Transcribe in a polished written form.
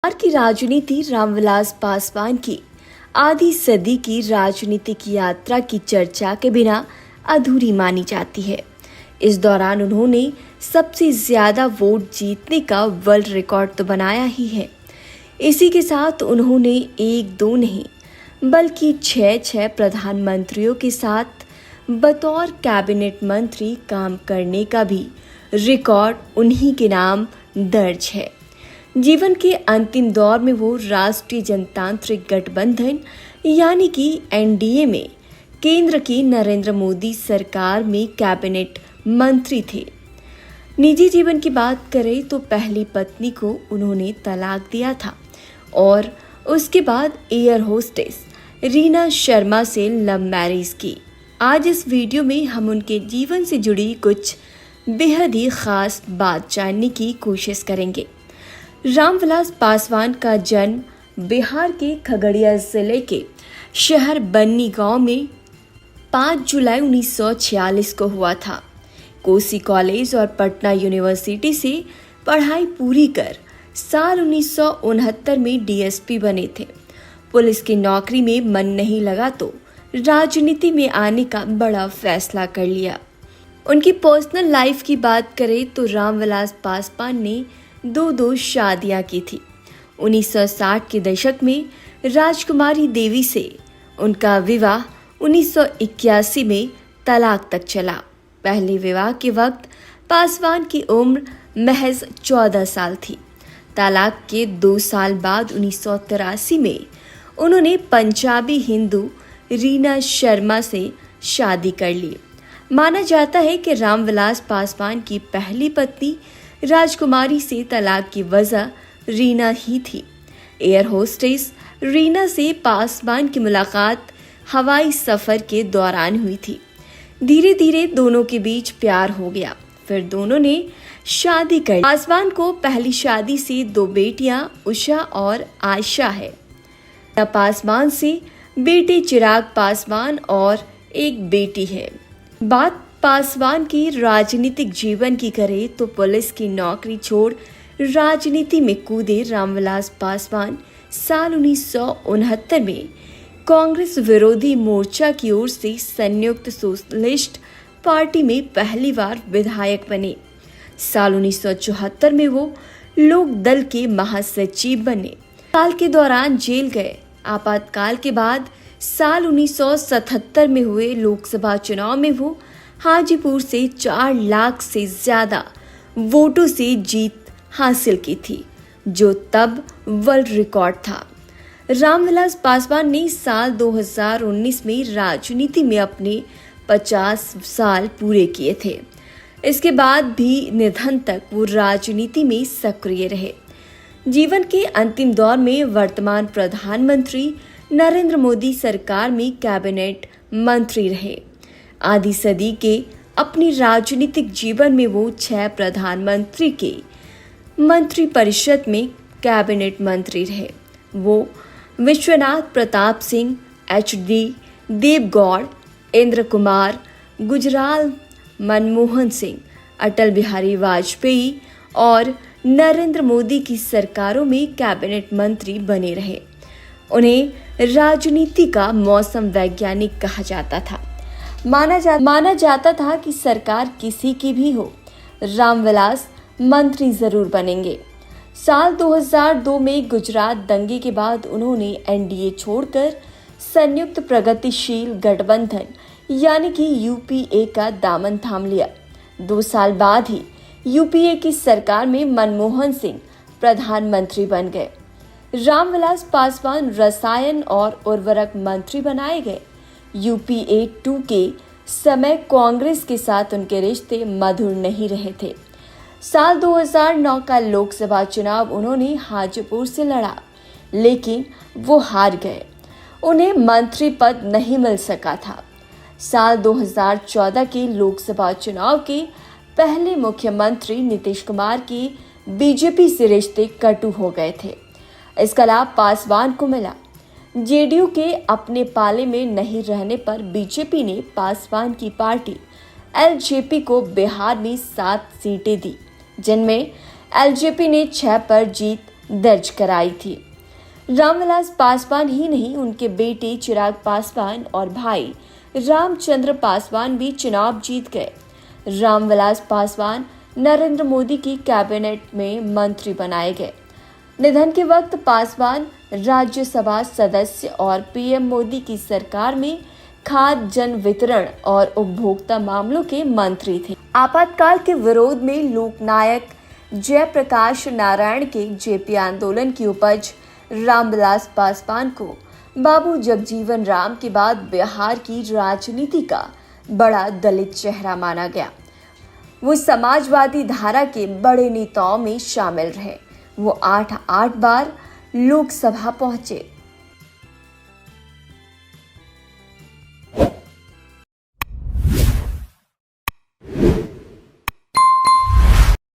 बिहार की राजनीति रामविलास पासवान की आधी सदी की राजनीतिक यात्रा की चर्चा के बिना अधूरी मानी जाती है। इस दौरान उन्होंने सबसे ज्यादा वोट जीतने का वर्ल्ड रिकॉर्ड तो बनाया ही है। इसी के साथ उन्होंने एक दो नहीं बल्कि छह प्रधानमंत्रियों के साथ बतौर कैबिनेट मंत्री काम करने का भी रिकॉर्ड उन्हीं के नाम दर्ज है। जीवन के अंतिम दौर में वो राष्ट्रीय जनतांत्रिक गठबंधन यानी कि एनडीए में केंद्र की नरेंद्र मोदी सरकार में कैबिनेट मंत्री थे। निजी जीवन की बात करें तो पहली पत्नी को उन्होंने तलाक दिया था और उसके बाद एयर होस्टेस रीना शर्मा से लव मैरिज की। आज इस वीडियो में हम उनके जीवन से जुड़ी कुछ बेहद ही खास बात जानने की कोशिश करेंगे। रामविलास पासवान का जन्म बिहार के खगड़िया जिले के शहर बन्नी गांव में 5 जुलाई 1946 को हुआ था। कोसी कॉलेज और पटना यूनिवर्सिटी से पढ़ाई पूरी कर साल 1969 में डीएसपी बने थे। पुलिस की नौकरी में मन नहीं लगा तो राजनीति में आने का बड़ा फैसला कर लिया। उनकी पर्सनल लाइफ की बात करें तो रामविलास पासवान ने दो शादियां की थी। 1960 के दशक में राजकुमारी देवी से उनका विवाह 1981 में तलाक तक चला। पहले विवाह के वक्त पासवान की उम्र महज 14 साल थी। तलाक के 2 साल बाद 1983 में उन्होंने पंजाबी हिंदू रीना शर्मा से शादी कर ली। माना जाता है कि रामविलास पासवान की पहली पत्नी राजकुमारी से तलाक की वजह रीना ही थी। एयर होस्टेस रीना से पासवान की मुलाकात हवाई सफर के दौरान हुई थी। धीरे धीरे दोनों के बीच प्यार हो गया, फिर दोनों ने शादी कर ली। पासवान को पहली शादी से 2 बेटियां उषा और आयशा है। पासवान से बेटे चिराग पासवान और एक बेटी है। बात पासवान की राजनीतिक जीवन की करें तो पुलिस की नौकरी छोड़ राजनीति में कूदे रामविलास पासवान साल 1969 में कांग्रेस विरोधी मोर्चा की ओर से संयुक्त सोशलिस्ट पार्टी में पहली बार विधायक बने। साल 1974 में वो लोक दल के महासचिव बने। साल के दौरान जेल गए। आपातकाल के बाद साल 1977 में हुए लोकसभा चुनाव में वो हाजीपुर से 4 लाख से ज्यादा वोटों से जीत हासिल की थी, जो तब वर्ल्ड रिकॉर्ड था। रामविलास पासवान ने साल 2019 में राजनीति में अपने 50 साल पूरे किए थे। इसके बाद भी निधन तक वो राजनीति में सक्रिय रहे। जीवन के अंतिम दौर में वर्तमान प्रधानमंत्री नरेंद्र मोदी सरकार में कैबिनेट मंत्री रहे। आधी सदी के अपनी राजनीतिक जीवन में वो 6 प्रधानमंत्री के मंत्री परिषद में कैबिनेट मंत्री रहे। वो विश्वनाथ प्रताप सिंह, HD देवगौड़, इंद्र कुमार गुजराल, मनमोहन सिंह, अटल बिहारी वाजपेयी और नरेंद्र मोदी की सरकारों में कैबिनेट मंत्री बने रहे। उन्हें राजनीति का मौसम वैज्ञानिक कहा जाता था। माना जाता था कि सरकार किसी की भी हो, रामविलास मंत्री जरूर बनेंगे। साल 2002 में गुजरात दंगे के बाद उन्होंने एनडीए छोड़कर संयुक्त प्रगतिशील गठबंधन यानी कि यूपीए का दामन थाम लिया। 2 साल बाद ही यूपीए की सरकार में मनमोहन सिंह प्रधानमंत्री बन गए। रामविलास पासवान रसायन और उर्वरक मंत्री बनाए गए। यूपीए 2 के समय कांग्रेस के साथ उनके रिश्ते मधुर नहीं रहे थे। साल 2009 का लोकसभा चुनाव उन्होंने हाजीपुर से लड़ा, लेकिन वो हार गए। उन्हें मंत्री पद नहीं मिल सका था। साल 2014 के लोकसभा चुनाव के पहले मुख्यमंत्री नीतीश कुमार के बीजेपी से रिश्ते कटु हो गए थे। इसका लाभ पासवान को मिला। जेडीयू के अपने पाले में नहीं रहने पर बीजेपी ने पासवान की पार्टी एलजेपी को बिहार में 7 सीटें दी, जिनमें एलजेपी ने 6 पर जीत दर्ज कराई थी। रामविलास पासवान ही नहीं, उनके बेटे चिराग पासवान और भाई रामचंद्र पासवान भी चुनाव जीत गए। रामविलास पासवान नरेंद्र मोदी की कैबिनेट में मंत्री बनाए गए। निधन के वक्त पासवान राज्यसभा सदस्य और पीएम मोदी की सरकार में खाद्य जन वितरण और उपभोक्ता मामलों के मंत्री थे। आपातकाल के विरोध में लोकनायक जयप्रकाश नारायण के जेपी आंदोलन की उपज रामविलास पासवान को बाबू जगजीवन राम के बाद बिहार की राजनीति का बड़ा दलित चेहरा माना गया। वो समाजवादी धारा के बड़े नेताओं में शामिल रहे। वो 8 बार लोकसभा पहुंचे।